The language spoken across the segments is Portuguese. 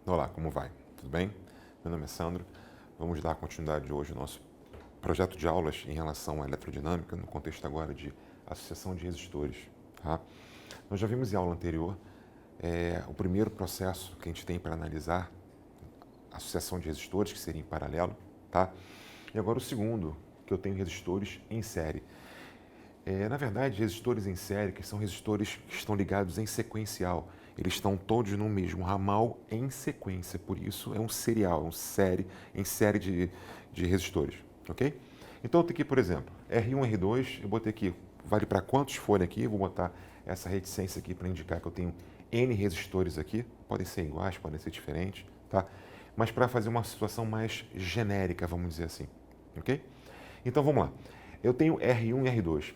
Olá, como vai? Tudo bem? Meu nome é Sandro. Vamos dar continuidade hoje ao nosso projeto de aulas em relação à elerodinâmica, no contexto agora de associação de resistores. Tá? Nós já vimos em aula anterior o primeiro processo que a gente tem para analisar a associação de resistores, que seria em paralelo. Tá? E agora o segundo, que eu tenho resistores em série. Na verdade, resistores em série, que são resistores que estão ligados em sequencial. Eles estão todos no mesmo ramal em sequência, por isso é um serial, em série de resistores, ok? Então eu tenho aqui, por exemplo, R1, R2, eu botei aqui, vale para quantos forem aqui, eu vou botar essa reticência aqui para indicar que eu tenho N resistores aqui, podem ser iguais, podem ser diferentes, tá? Mas para fazer uma situação mais genérica, vamos dizer assim, ok? Então vamos lá, eu tenho R1 e R2.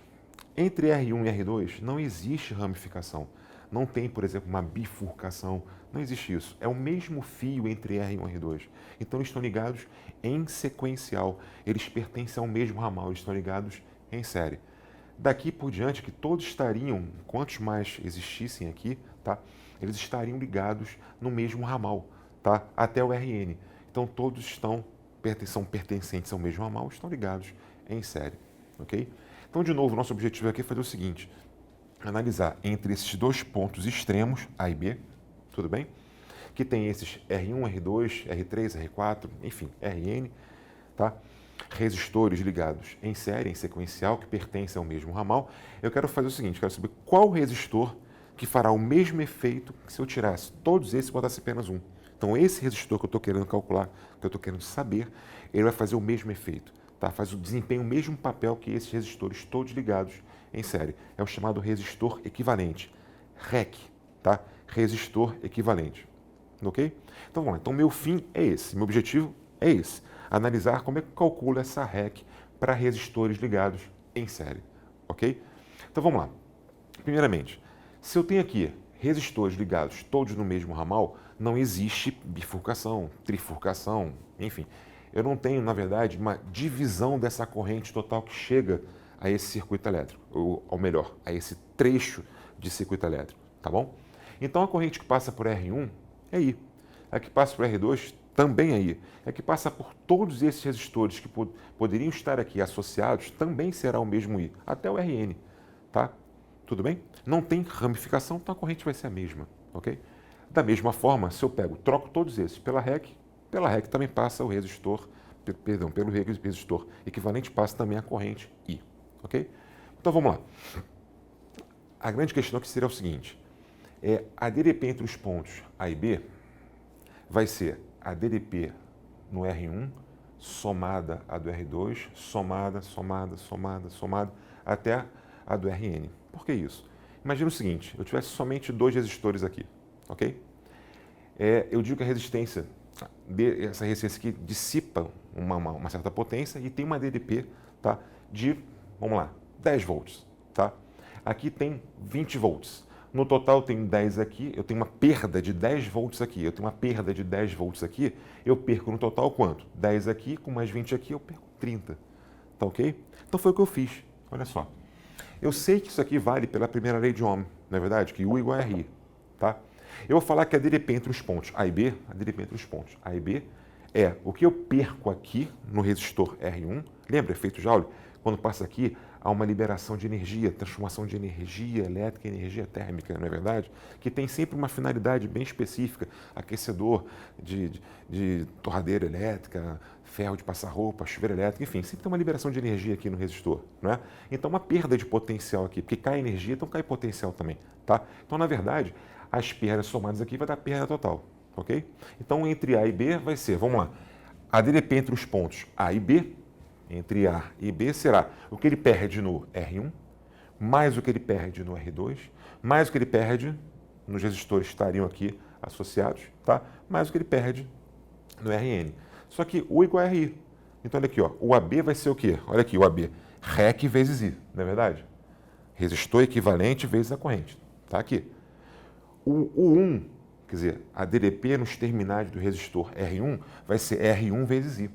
Entre R1 e R2 não existe ramificação. Não tem, por exemplo, uma bifurcação. Não existe isso. É o mesmo fio entre R1 e R2. Então eles estão ligados em sequencial. Eles pertencem ao mesmo ramal. Eles estão ligados em série. Daqui por diante, que todos estariam, quantos mais existissem aqui, tá? Eles estariam ligados no mesmo ramal, tá? Até o Rn. Então todos são pertencentes ao mesmo ramal, estão ligados em série, ok? Então, de novo, nosso objetivo aqui é fazer o seguinte, analisar entre esses dois pontos extremos, A e B, tudo bem? Que tem esses R1, R2, R3, R4, enfim, Rn, tá? Resistores ligados em série, em sequencial, que pertencem ao mesmo ramal. Eu quero fazer o seguinte, quero saber qual resistor que fará o mesmo efeito que se eu tirasse todos esses e botasse apenas um. Então, esse resistor que eu estou querendo calcular, que eu estou querendo saber, ele vai fazer o mesmo efeito. Tá? Faz o desempenho, o mesmo papel que esses resistores todos ligados em série. É o chamado resistor equivalente, REC, tá? Resistor equivalente, ok? Então vamos lá, então meu fim é esse, meu objetivo é esse, analisar como é que calcula essa REC para resistores ligados em série, ok? Então vamos lá, primeiramente, se eu tenho aqui resistores ligados todos no mesmo ramal, não existe bifurcação, trifurcação, enfim. Eu não tenho, na verdade, uma divisão dessa corrente total que chega a esse circuito elétrico, ou melhor, a esse trecho de circuito elétrico, tá bom? Então a corrente que passa por R1 é I, a que passa por R2 também é I, a que passa por todos esses resistores que poderiam estar aqui associados também será o mesmo I, até o Rn, tá? Tudo bem? Não tem ramificação, então a corrente vai ser a mesma, ok? Da mesma forma, se eu troco todos esses pela REC também passa o resistor, pelo resistor equivalente passa também a corrente I, ok? Então vamos lá. A grande questão aqui seria o seguinte, a DDP entre os pontos A e B vai ser a DDP no R1 somada a do R2, somada, até a do Rn. Por que isso? Imagina o seguinte, eu tivesse somente dois resistores aqui, ok? Eu digo que a resistência, essa resistência aqui dissipa uma certa potência e tem uma DDP, tá, de, vamos lá, 10 volts. Tá? Aqui tem 20 volts. No total eu tenho 10 aqui, eu tenho uma perda de 10 volts aqui, eu tenho uma perda de 10 volts aqui, eu perco no total quanto? 10 aqui, com mais 20 aqui, eu perco 30. Tá ok? Então foi o que eu fiz. Olha só. Eu sei que isso aqui vale pela primeira lei de Ohm, não é verdade? Que U igual a RI. Tá? Eu vou falar que a DDP entre os pontos A e B, a DDP entre os pontos A e B, é o que eu perco aqui no resistor R1. Lembra, efeito Joule? Quando passa aqui, há uma liberação de energia, transformação de energia elétrica em energia térmica, não é verdade? Que tem sempre uma finalidade bem específica, aquecedor de torradeira elétrica, ferro de passar roupa, chuveiro elétrico, enfim, sempre tem uma liberação de energia aqui no resistor, não é? Então, uma perda de potencial aqui, porque cai energia, então cai potencial também, tá? Então, na verdade, as perdas somadas aqui vai dar perda total, ok? Então, entre A e B vai ser, vamos lá, a DDP entre os pontos A e B, entre A e B, será o que ele perde no R1, mais o que ele perde no R2, mais o que ele perde nos resistores que estariam aqui associados, tá? Mais o que ele perde no Rn. Só que U igual a RI. Então, olha aqui, ó, o AB vai ser o quê? Olha aqui, o AB, REC vezes I, não é verdade? Resistor equivalente vezes a corrente. Tá aqui. O 1, quer dizer, a DDP nos terminais do resistor R1 vai ser R1 vezes I.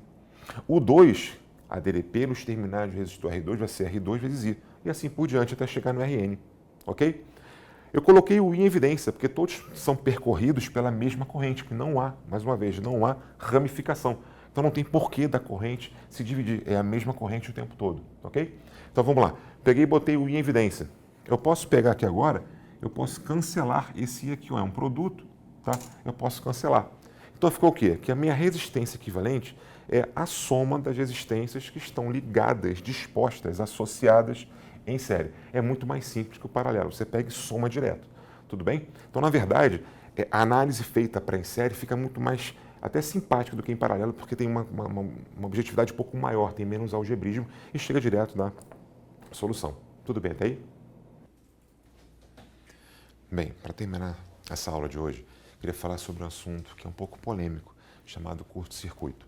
O 2, a DDP nos terminais do resistor R2 vai ser R2 vezes I. E assim por diante até chegar no Rn. Ok? Eu coloquei o I em evidência, porque todos são percorridos pela mesma corrente, que não há, mais uma vez, não há ramificação. Então não tem porquê da corrente se dividir, é a mesma corrente o tempo todo, ok? Então vamos lá, peguei e botei o I em evidência. Eu posso pegar aqui agora, eu posso cancelar esse I aqui, ó, é um produto, tá? Eu posso cancelar. Então ficou o quê? Que a minha resistência equivalente é a soma das resistências que estão ligadas, dispostas, associadas em série. É muito mais simples que o paralelo. Você pega e soma direto. Tudo bem? Então, na verdade, a análise feita para em série fica muito mais até simpática do que em paralelo, porque tem uma objetividade um pouco maior, tem menos algebrismo e chega direto na solução. Tudo bem até aí? Bem, para terminar essa aula de hoje, queria falar sobre um assunto que é um pouco polêmico, chamado curto-circuito.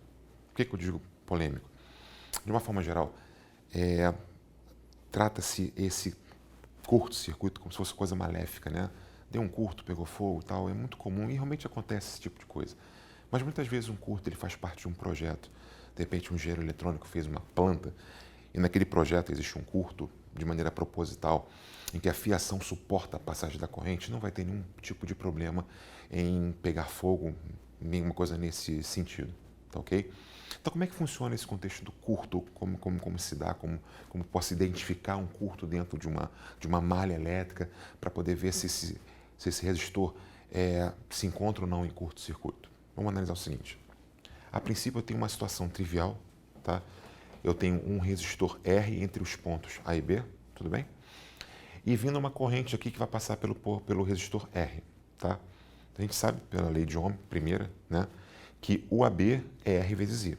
Por que eu digo polêmico? De uma forma geral, trata-se esse curto-circuito como se fosse coisa maléfica, né? Deu um curto, pegou fogo e tal, é muito comum e realmente acontece esse tipo de coisa. Mas muitas vezes um curto ele faz parte de um projeto. De repente um engenheiro eletrônico fez uma planta e naquele projeto existe um curto de maneira proposital em que a fiação suporta a passagem da corrente, não vai ter nenhum tipo de problema em pegar fogo, nenhuma coisa nesse sentido, tá ok? Então, como é que funciona esse contexto do curto? Como se dá? Como posso identificar um curto dentro de uma malha elétrica para poder ver se esse resistor se encontra ou não em curto-circuito? Vamos analisar o seguinte. A princípio, eu tenho uma situação trivial, tá? Eu tenho um resistor R entre os pontos A e B, tudo bem? E vindo uma corrente aqui que vai passar pelo resistor R, tá? A gente sabe, pela lei de Ohm, primeira, né, que o AB é R vezes I.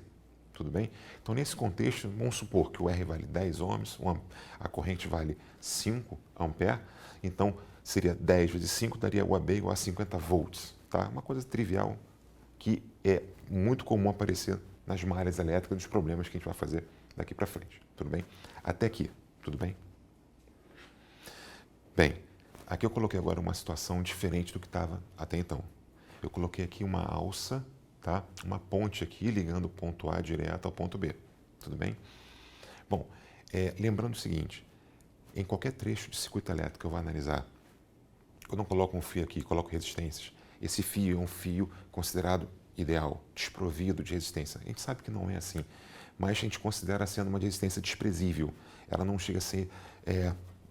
Tudo bem? Então, nesse contexto, vamos supor que o R vale 10 ohms, a corrente vale 5 ampere, então seria 10 vezes 5, daria o AB igual a 50 volts. Tá? Uma coisa trivial que é muito comum aparecer nas malhas elétricas dos problemas que a gente vai fazer daqui para frente. Tudo bem? Até aqui, tudo bem? Bem, aqui eu coloquei agora uma situação diferente do que estava até então. Eu coloquei aqui uma alça, tá? Uma ponte aqui ligando o ponto A direto ao ponto B. Tudo bem? Bom, lembrando o seguinte, em qualquer trecho de circuito elétrico que eu vou analisar, quando eu coloco um fio aqui, coloco resistências, esse fio é um fio considerado ideal, desprovido de resistência. A gente sabe que não é assim, mas a gente considera sendo uma resistência desprezível. Ela não chega a ser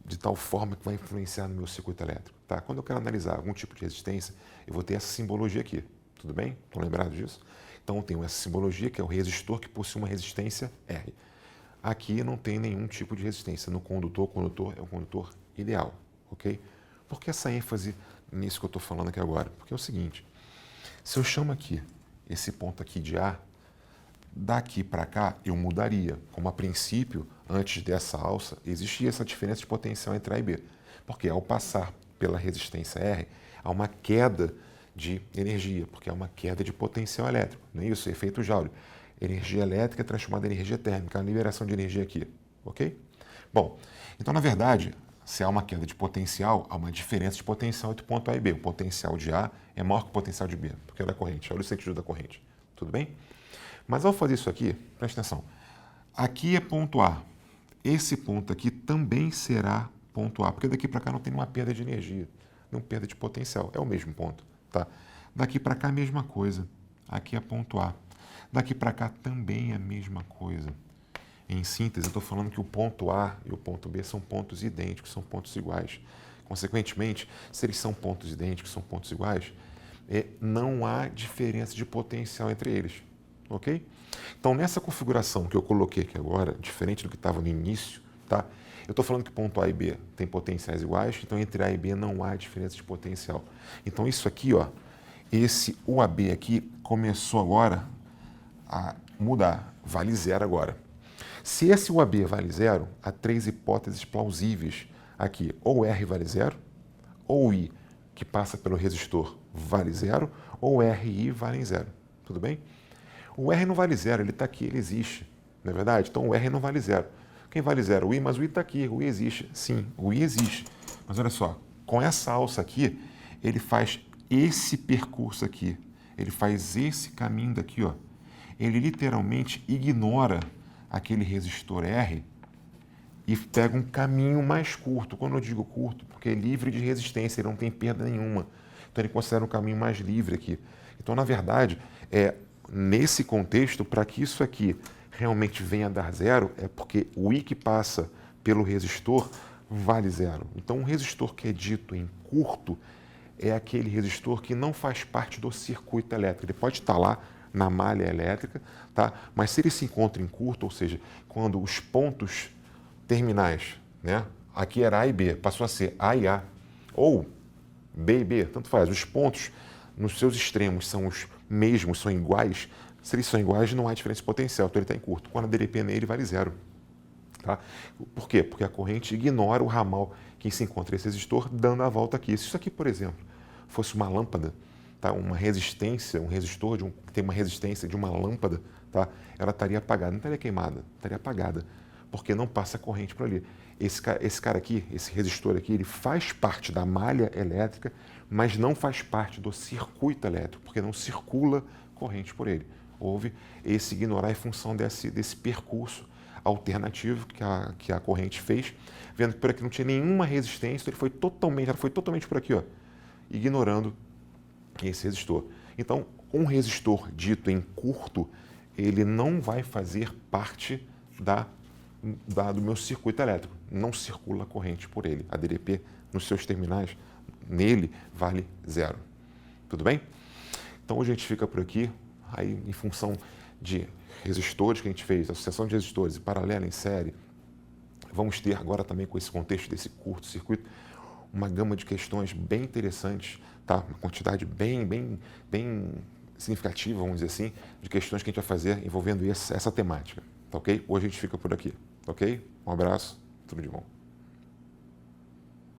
de tal forma que vai influenciar no meu circuito elétrico. Tá? Quando eu quero analisar algum tipo de resistência, eu vou ter essa simbologia aqui. Tudo bem? Estão lembrados disso? Então, eu tenho essa simbologia, que é o resistor que possui uma resistência R. Aqui não tem nenhum tipo de resistência. No condutor, o condutor é um condutor ideal. Ok? Por que essa ênfase nisso que eu estou falando aqui agora? Porque é o seguinte, se eu chamo aqui, esse ponto aqui de A, daqui para cá eu mudaria. Como a princípio, antes dessa alça, existia essa diferença de potencial entre A e B. Porque ao passar pela resistência R, há uma queda de energia, porque há uma queda de potencial elétrico. Não é isso? Efeito Joule. Energia elétrica é transformada em energia térmica, a liberação de energia aqui. Ok? Bom, então na verdade, se há uma queda de potencial, há uma diferença de potencial entre o ponto A e B. O potencial de A é maior que o potencial de B, porque é da corrente. Olha o sentido da corrente. Tudo bem? Mas ao fazer isso aqui, preste atenção. Aqui é ponto A. Esse ponto aqui também será ponto A, porque daqui para cá não tem nenhuma perda de energia, não perda de potencial. É o mesmo ponto. Tá? Daqui para cá a mesma coisa. Aqui é ponto A. Daqui para cá também é a mesma coisa. Em síntese, eu estou falando que o ponto A e o ponto B são pontos idênticos, são pontos iguais. Consequentemente, se eles são pontos idênticos, são pontos iguais, não há diferença de potencial entre eles. Ok? Então, nessa configuração que eu coloquei aqui agora, diferente do que estava no início, tá? Eu estou falando que ponto A e B têm potenciais iguais, então entre A e B não há diferença de potencial. Então, isso aqui, ó, esse UAB aqui começou agora a mudar, vale zero agora. Se esse UAB vale zero, há três hipóteses plausíveis aqui. Ou R vale zero, ou I, que passa pelo resistor, vale zero, ou R e I valem zero. Tudo bem? O R não vale zero, ele está aqui, ele existe. Não é verdade? Então o R não vale zero. Quem vale zero? O I, mas o I está aqui, o I existe. Sim, o I existe. Mas olha só, com essa alça aqui, ele faz esse percurso aqui. Ele faz esse caminho daqui, ó. Ele literalmente ignora aquele resistor R e pega um caminho mais curto. Quando eu digo curto, porque é livre de resistência, ele não tem perda nenhuma. Então ele considera um caminho mais livre aqui. Então, na verdade, nesse contexto, para que isso aqui realmente venha a dar zero, é porque o I que passa pelo resistor vale zero. Então, um resistor que é dito em curto é aquele resistor que não faz parte do circuito elétrico. Ele pode estar lá na malha elétrica, tá? Mas se ele se encontra em curto, ou seja, quando os pontos terminais, né? Aqui era A e B, passou a ser A e A, ou B e B, tanto faz. Os pontos nos seus extremos são os mesmos, são iguais. Se eles são iguais, não há diferença de potencial, então ele está em curto. Quando a DDP nele vale zero. Tá? Por quê? Porque a corrente ignora o ramal que se encontra esse resistor dando a volta aqui. Se isso aqui, por exemplo, fosse uma lâmpada, tá? Uma resistência, um resistor que tem uma resistência de uma lâmpada, tá? Ela estaria apagada, não estaria queimada, estaria apagada, porque não passa corrente por ali. Esse cara aqui, esse resistor aqui, ele faz parte da malha elétrica, mas não faz parte do circuito elétrico, porque não circula corrente por ele. Houve esse ignorar em função desse percurso alternativo que a corrente fez, vendo que por aqui não tinha nenhuma resistência, ela foi totalmente por aqui, ó, ignorando esse resistor. Então, um resistor dito em curto, ele não vai fazer parte do meu circuito elétrico, não circula corrente por ele. A DDP nos seus terminais, nele, vale zero. Tudo bem? Então, hoje a gente fica por aqui, aí em função de resistores que a gente fez, associação de resistores e paralela em série, vamos ter agora também com esse contexto desse curto-circuito, uma gama de questões bem interessantes, tá? Uma quantidade bem significativa, vamos dizer assim, de questões que a gente vai fazer envolvendo essa temática, tá ok? Hoje a gente fica por aqui, tá ok? Um abraço, tudo de bom.